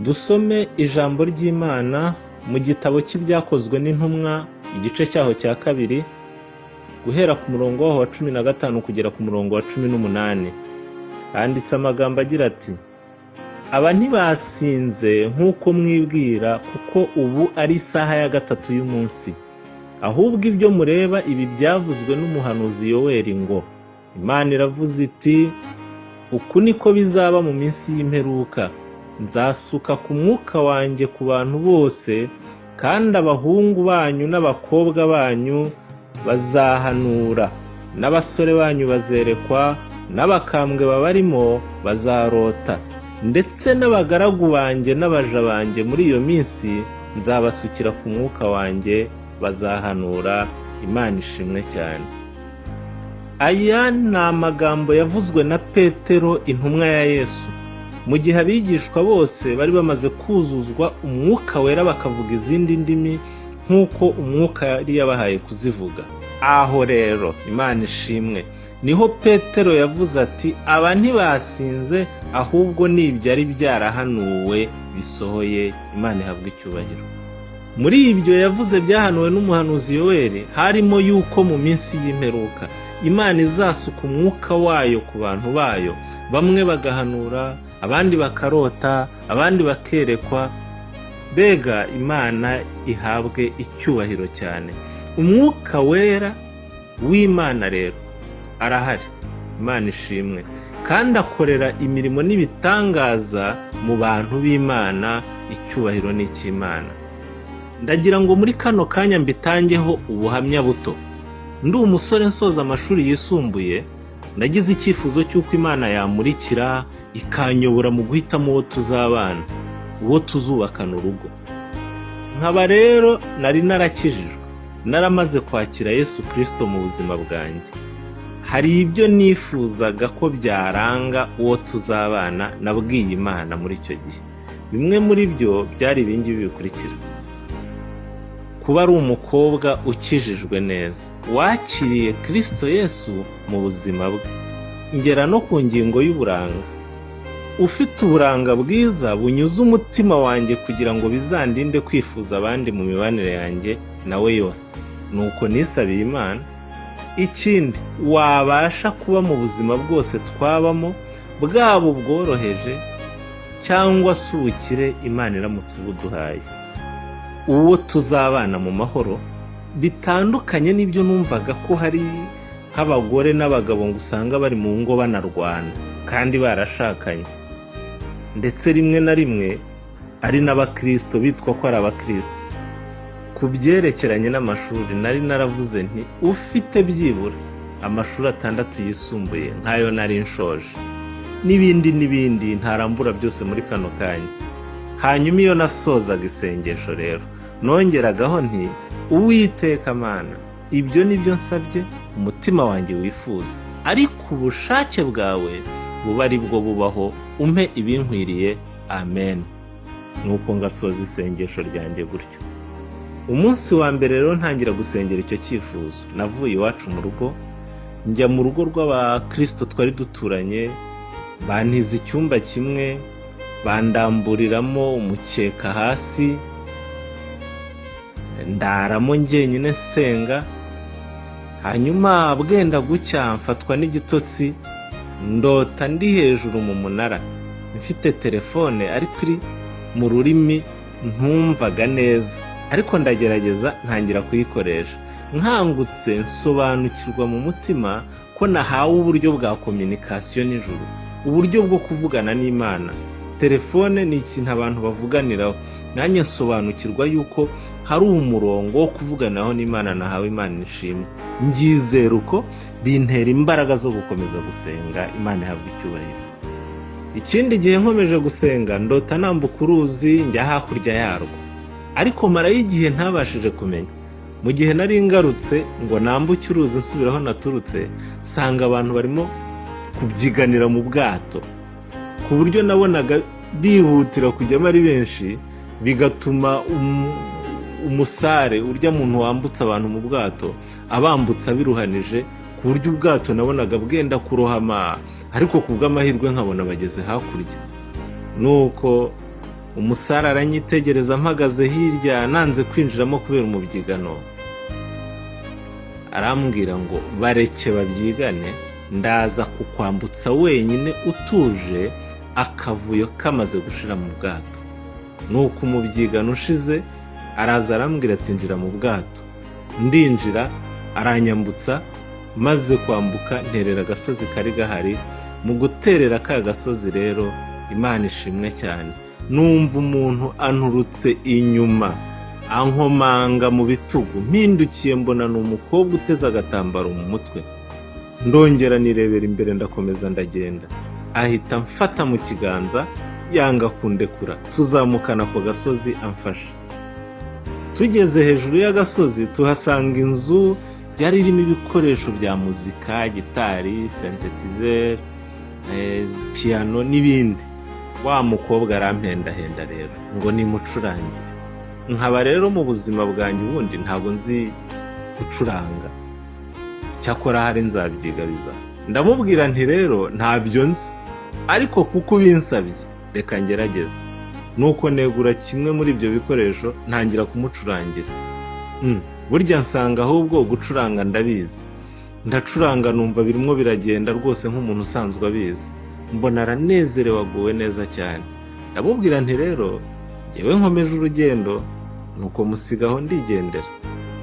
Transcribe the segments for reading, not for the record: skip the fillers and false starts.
Dusome ijambo ry'Imana mu gitabo cy'ibyakozwe n'intumwa igice cyaho cya 2 guhera ku murongo wa 15 kugera ku murongo wa 18. Handitse amagambo agira ati: aba ntibasinze nk'uko mwibwira, kuko ubu ari isaha ya 3 y'umunsi. Ahubwo ibyo mureba ibi byavuzwe n'umuhanuzi Yoweri ngo: Imana iravuze iti, uku niko bizaba mu minsi y'imperuka. Nzasuka ku mwuka wanjye ku bantu bose, kandi abahungu banyu n'abakobwa banyu bazahanura, n'abasore banyu bazerekwa, n'abakambwe babarimo bazarota, ndetse n'abagaragu banjye n'abaja banjye muri iyo minsi nzabasukira ku mwuka wanjye, bazahanura. Imana ishimwe cyane. Aya ni amagambo yavuzwe na Petero, intumwa ya Yesu, mu gihe abigishwa bose bari bamaze kuzuzwa umwuka wera bakavuga izindi ndimi nk'uko umwuka yari yabahaye kuzivuga. Aho rero Imana ishimwe, niho Petero yavuze ati: aba ntibasinze, ahubwo ni ibyari byarahanuwe bisohoye. Imana ihabwe icyubahiro. Muri ibyo yavuze byahanuwe n'umuhanuzi Yoweri harimo yuko mu minsi y'imperuka Imana izasuka umwuka wayo ku bantu bayo, bamwe bagahanura, abandi bakarota, abandi bakerekwa. Bega Imana ihabwe icyubahiro cyane. Umwuka wera w'Imana rero arahari. Imana ishimwe, kandi akorera imirimo n'ibitangaza mu bantu b'Imana. Icyubahiro ni icy'Imana. Ndagira ngo muri kano kanya mbitangeho ubuhamya buto. Ndi umusore nsoza amashuri yisumbuye, nagize icyifuzo cy'uko Imana yamurikira ikanyobora mu guhitamo uwo tuzabana, uwo tuzubakana urugo. Nkaba rero nari narakijijwe, naramaze kwakira Yesu Kristo mu buzima bwanjye. Hari ibyo nifuzaga ko byaranga uwo tuzabana, nabwiye Imana muri icyo gihe. Bimwe muri byo byari ibingibi bikurikira: kuba ari umukobwa ukijijwe neza, wakiriye Kristo Yesu mu buzima bwe. Ngera no ku ngingo y'uburanga, ufite uburanga bwiza bunyuze umutima wanjye kugira ngo bizandinde kwifuza abandi mu mibanire yanjye nawe yose. Nuko nisabiye Imana. Ikindi, wabasha kuba mu buzima bwose twabamo, bwaba ubworoheje cyangwa se ubukire, Imana iramutse ubuduhaye, uwo tuzabana mu mahoro. Bitandukanye n'ibyo numvaga ko hari nk'abagore n'abagabo ngo usanga bari mu ngo banarwana kandi barashakanye, ndetse rimwe na rimwe ari n'abakristo bitwa ko ari abakristo. Ku byerekeranye n'amashuri, nari naravuze nti ufite byibura amashuri 6 yisumbuye nk'ayo nari nshoje, n'ibindi ntarambura byose muri kano kanya. Hanyuma iyo nasozaga isengesho rero, nongeragaho nti: Uwiteka Mana, ibyo nibyo nsabye umutima wanjye wifuza, ariko ubushake bwawe buba ari bwo bubaho, umpe ibinkwiriye. Amen. Nuko ngasoza isengesho ryanjye gutyo. Umunsi wa mbere rero ntangira gusengera icyo cyifuzo, navuye iwacu mu rugo, njya mu rugo rw'abakristo twari duturanye. Bantiza icyumba kimwe, bandamburiramo umukeka hasi, ndaramo njyenyine nsenga. Hanyuma bwenda gucya mfatwa n'igitotsi, ndota ndi hejuru mu munara, mfite telefone ariko iri mu rurimi ntumvaga neza, ariko ndagerageza ntangira kuyikoresha. Nkangutse nsobanukirwa mu mutima ko nahawe uburyo bwa communication n'ijuru, uburyo bwo kuvugana n'Imana. Telefone ni ikintu abantu bavuganiraho, nanjye nsobanukirwa yuko hari umurongo wo kuvuganaho n'Imana nahawe. Imana ishimwe. Ngizera uko bintera imbaraga zo gukomeza gusenga. Imana ihabwe icyubahiro. Ikindi gihe nkomeje gusenga, ndota nambuka uruzi njya hakurya yarwo, ariko marayo igihe ntabashije kumenya. Mu gihe nari ngarutse ngo nambuke uruzi nsubiraho naturutse, sanga abantu barimo kubyiganira mu bwato, ku buryo nabonaga bihutira kujyamo ari benshi, bigatuma umusare urya muntu wambutsa abantu mu bwato abambutsa biruhanije ku buryo ubwato nabonaga bwenda kurohama, ariko kubw'amahirwe nkabona bageze hakurya. Nuko umusare aranyitegereza mpagaze hirya nanze kwinjiramo kubera umubyigano, arambwira ngo bareke babyigane, ndaza kukwambutsa wenyine utuje akavuyo kamaze gushira mu bwato. Nuko umubyigano ushize araza arambwira ati njira mu bwato. Ndinjira aranyambutsa, maze kwambuka nterera agasozi kari gahari. Mu guterera ka gasozi rero Imana ishimwe cyane, numva umuntu anturutse inyuma ankomanga mu bitugu. Mpindukiye mbona ni umukobwa uteze agatambaro mu mutwe. Ndongera nirebera imbere ndakomeza ndagenda, ahita mfata mu kiganza yanga kundekura, tuzamukana ako gasozi amfasha. Tugeze hejuru y'agasozi tuhasanga inzu yari irimo ibikoresho bya muzika, gitari, synthesizer, piano n'ibindi. Wa mukobwa arampendahenda rero ngo nimucurangire. Nkaba rero mu buzima bwanjye ubundi ntabwo nzi gucuranga, cyakora hari nzabyiga bizaza. Ndamubwira nti rero ntabyo nzi, ariko kuko binsabye reka ngerageze. Nuko negura kimwe muri ibyo bikoresho ntangira kumucurangira. Burya nsanga ahubwo gucuranga ndabizi. Ndacuranga numva birimo biragenda rwose nk'umuntu usanzwe abizi. Mbona aranezerewe aguwe neza cyane. Ndamubwira nti rero njyewe nkomeje urugendo, nuko musigaho ndigendera.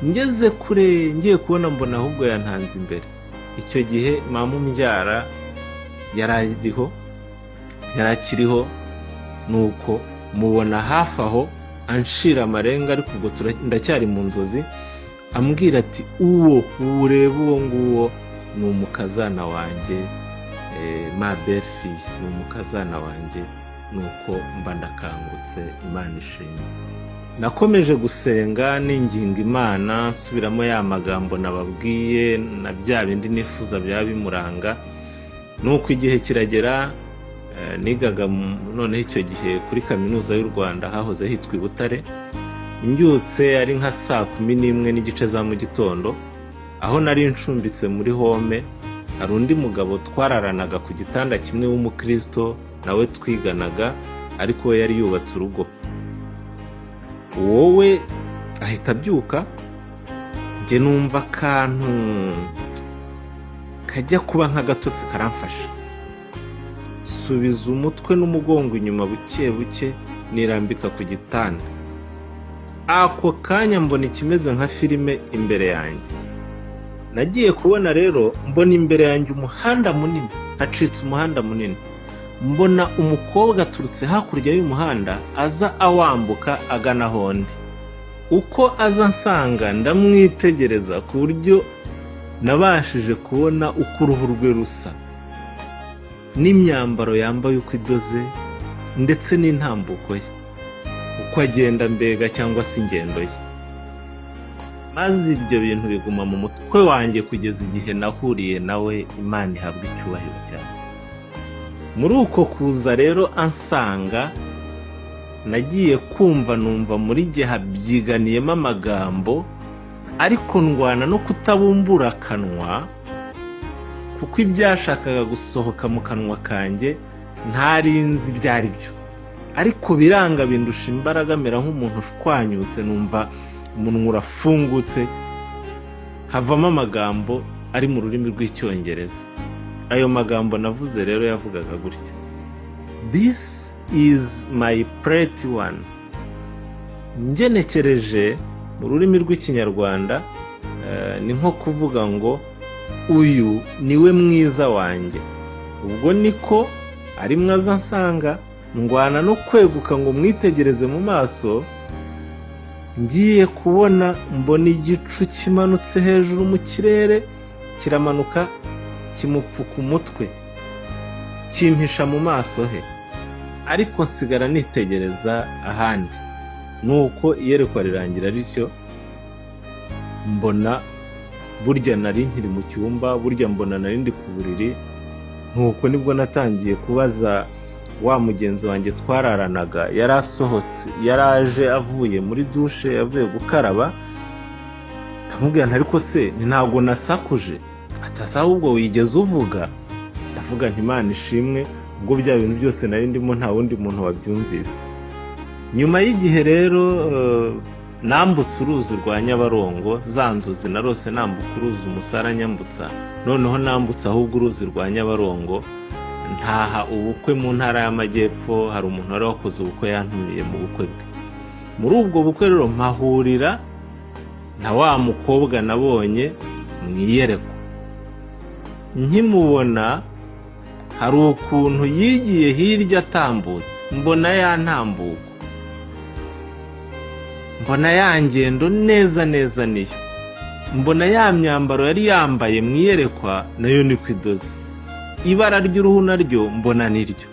Ngeze kure ngiye kubona mbona ahubwo yantanze imbere. Icyo gihe mama umbyara yarakiriho, nuko mubona hafi aho anshira amarenga, ariko ubwo ndacyari mu nzozi. Ambwira ati uwo ureba uwo nguwo ni umukazana wanjye, ma belle-fille, ni umukazana wanjye. Nuko mba ndakangutse, Imana ishimwe. Nakomeje gusenga ninginga Imana, nsubiramo ya magambo nababwiye na bya bindi nifuza byaba bimuranga. Nuko igihe kiragera, nigaga noneho icyo gihe kuri kaminuza y'u Rwanda hahoze hitwa i Butare. Mbyutse ari nka 11:15 za mu gitondo, aho nari ncumbitse muri home, hari undi mugabo twararanaga ku gitanda kimwe w'umukristo nawe twiganaga, ariko we yari yubatse urugo. Wowe ahita abyuka, njye numva akantu kajya kuba nk'agatotsi karamfasha. Subiza umutwe n'umugongo inyuma buke buke, nirambika ku gitanda. Ako kanya mbona ikimeze nka filime imbere yanjye. Nagiye kubona rero mbona imbere yanjye umuhanda munini, hacitse umuhanda munini. Mbona umukobwa aturutse hakurya y'umuhanda aza awambuka agana hondi. Uko aza nsanga ndamwitegereza ku buryo nabashije kubona uko uruhu rwe rusa, n'imyambaro yambaye uko idoze, ndetse n'intambuko ye, uko agenda mbega cyangwa se ingendo ye. Maze ibyo bintu biguma mu mutwe wanjye kugeza igihe nahuriye nawe. Imana ihabwa icyubahiro cyane. Muri uko kuza rero ansanga, nagiye kumva numva muri gihe habyiganiyemo amagambo, ariko ndwana no kutabumbura akanwa, kuko ibyashakaga gusohoka mu kanwa kanjye ntarinzi ibyo ari byo. Ariko biranga bindusha imbaraga, mera nk'umuntu ushwanyutse, numva umunwa urafungutse, havamo amagambo ari mu rurimi rw'Icyongereza. Ayo magambo navuze rero yavugaga gutya: "This is my pretty one." Ngenekereje mu rurimi rw'Ikinyarwanda ni nko kuvuga ngo uyu niwe mwiza wanjye. Ubwo niko ari mwaza nsanga, ndwana no kweguka ngo mwitegereze mu maso. Ngiye kubona mbona igicu kimanutse hejuru mu kirere, kiramanuka kimupfuka umutwe, kimpisha mu maso he, ariko nsigara nitegereza ahandi. Nuko iyerekwa rirangira rityo, mbona burya nari nkiri mu cyumba, burya mbona nari ndi ku buriri. Nuko nibwo natangiye kubaza wa mugenzi wanjye twararanaga yarasohotse, yaraje avuye muri dushe, yavuye gukaraba. Kamubwira nti ariko se ntago nasakuje? Atasa ahubwo wigeze uvuga. Ndavuga nti Imana ishimwe, ubwo bya bintu byose nari ndimo nta wundi muntu wabyumvise. Nyuma y'igihe rero nambutse uruzi rwa Nyabarongo, za nzozi narose nambuka uruzi Umusara nyambutsa, noneho nambutse ahubwo uruzi rwa Nyabarongo ntaha ubukwe mu ntara y'Amajyepfo. Hari umuntu wari wakoze ubukwe yantumiye mu bukwe bwe. Muri ubwo bukwe rero mpahurira na wa mukobwa nabonye mwiyerekwa. Nkimubona hari ukuntu yigiye hirya atambutse, mbona ya ntambuko, mbona ya ngendo neza neza niyo, mbona ya myambaro yari yambaye mwiyerekwa nayo ni kwidoze, ibara ry'uruhu naryo mbona niryo.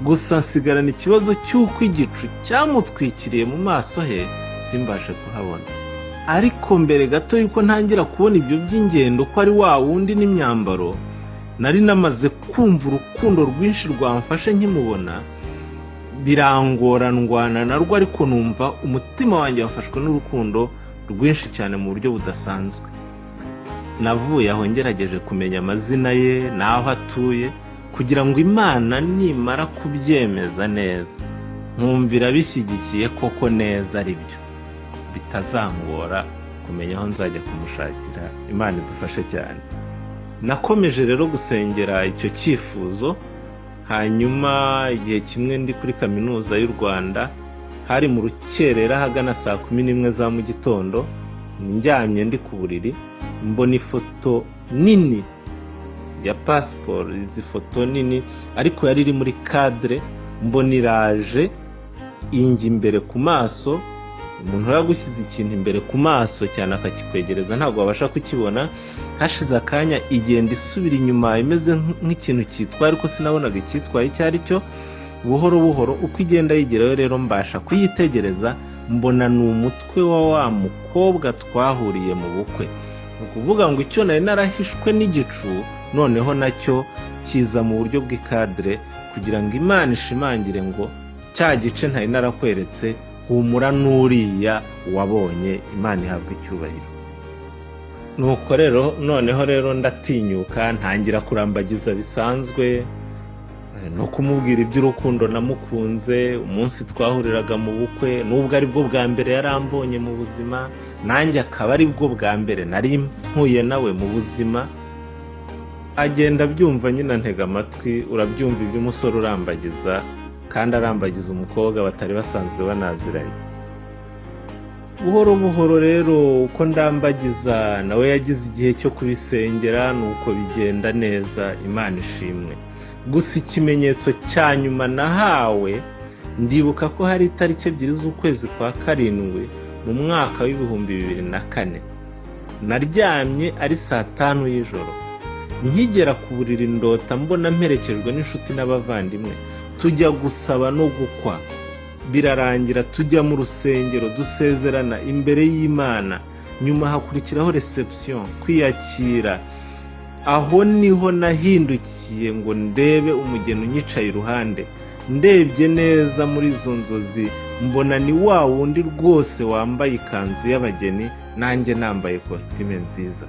Gusa nsigarana ikibazo cy'uko igicu cyamutwikiriye mu maso he simbashe kuhabona. Ariko mbere gato yuko ntangira kubona ibyo by'ingendo ko ari wa wundi n'imyambaro, nari namaze kumva urukundo rwinshi rwamfashe nkimubona, birangora ndwana narwo, ariko numva umutima wanjye wafashwe n'urukundo rwinshi cyane mu buryo budasanzwe. Navuye aho ngerageje kumenya amazina ye n'aho atuye, kugira ngo Imana nimara kubyemeza neza nkumvira bishyigikiye koko neza ari byo, bitazangora kumenya aho nzajya kumushakira. Imana idufashe cyane. Nakomeje rero gusengera icyo cyifuzo. Hanyuma igihe kimwe ndi kuri kaminuza y'u Rwanda, hari mu rukerera hagana saa 11 za mu gitondo, njyamye ndi ku buriri, mbona ifoto nini ya passport. Izi foto nini ariko yari iri muri cadre, mbona iraje ingi imbere ku maso. Umuntu yagushyize ikintu imbere ku maso cyane akakikwegereza ntabwo wabasha kukibona. Hashize akanya igenda isubira inyuma imeze nk'ikintu cyitwaye, ariko sinabonaga icyitwaye icyo ari cyo. Buhoro buhoro uko igenda yigerayo rero mbasha kuyitegereza, mbona ni umutwe wa mukobwa twahuriye mu bukwe. Ni ukuvuga ngo icyo nari narahishwe n'igicu noneho nacyo kiza mu buryo bw'ikadire, kugira ngo Imana ishimangire ngo cya gice ntari narakweretse humura n'uriya wabonye. Imana ihabwa icyubahiro. Nuko rero noneho rero ndatinyuka ntangira kurambagiza bisanzwe, no kumubwira iby'urukundo namukunze. Umunsi twahuriraga mu bukwe, nubwo ari bwo bwa mbere yarambonye mu buzima, nanjye akaba ari bwo bwa mbere nari mpuye nawe mu buzima. Agenda byumva nyina ntega amatwi. Urabyumva iby'umusore urambagiza, kandi arambagiza umukobwa batari basanzwe banaziranye. Buhoro buhoro rero uko ndambagiza nawe yagize igihe cyo kubisengera, nuko bigenda neza. Imana ishimwe. Gusa ikimenyetso cya nyuma nahawe, ndibuka ko hari itariki 2 z'ukwezi kwa karindwi mu mwaka w'2004. Naryamye ari saa 5 y'ijoro. Nkigera ku buriri ndota mbona mperekejwe n'inshuti n'abavandimwe, tujya gusaba no gukwa. Birarangira tujya mu rusengero dusezerana imbere y'Imana. Nyuma hakurikiraho reception, kwiyakira. Aho niho nahindukiye ngo ndebe umugeni unyicaye iruhande. Ndebye neza muri izo nzozi mbona ni wa wundi rwose wambaye ikanzu y'abageni, nanjye nambaye costume nziza.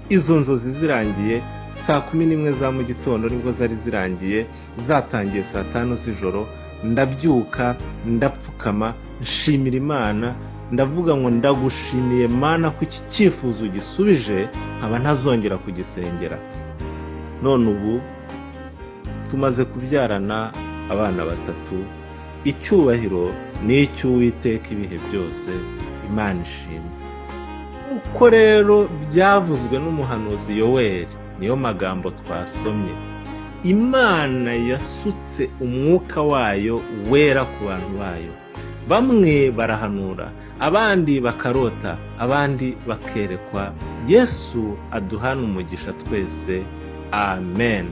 Izo nzozi zirangiye saa 11 za mu gitondo nibwo zari zirangiye, zatangiye saa 5 z'ijoro. Ndabyuka ndapfukama nshimira Imana, ndavuga ngo ndagushimiye Mana ko iki cyifuzo gisubije, nkaba ntazongera kugisengera. None ubu tumaze kubyarana abana 3. Icyubahiro ni icy'Uwiteka ibihe byose. Imana ishimwe. Uko rero byavuzwe n'umuhanuzi Yoweri, niyo magambo twasomye. Imana yasutse umwuka wayo wera ku bantu bayo. Bamwe barahanura, abandi bakarota, abandi bakerekwa. Yesu aduhana umugisha twese. Amen.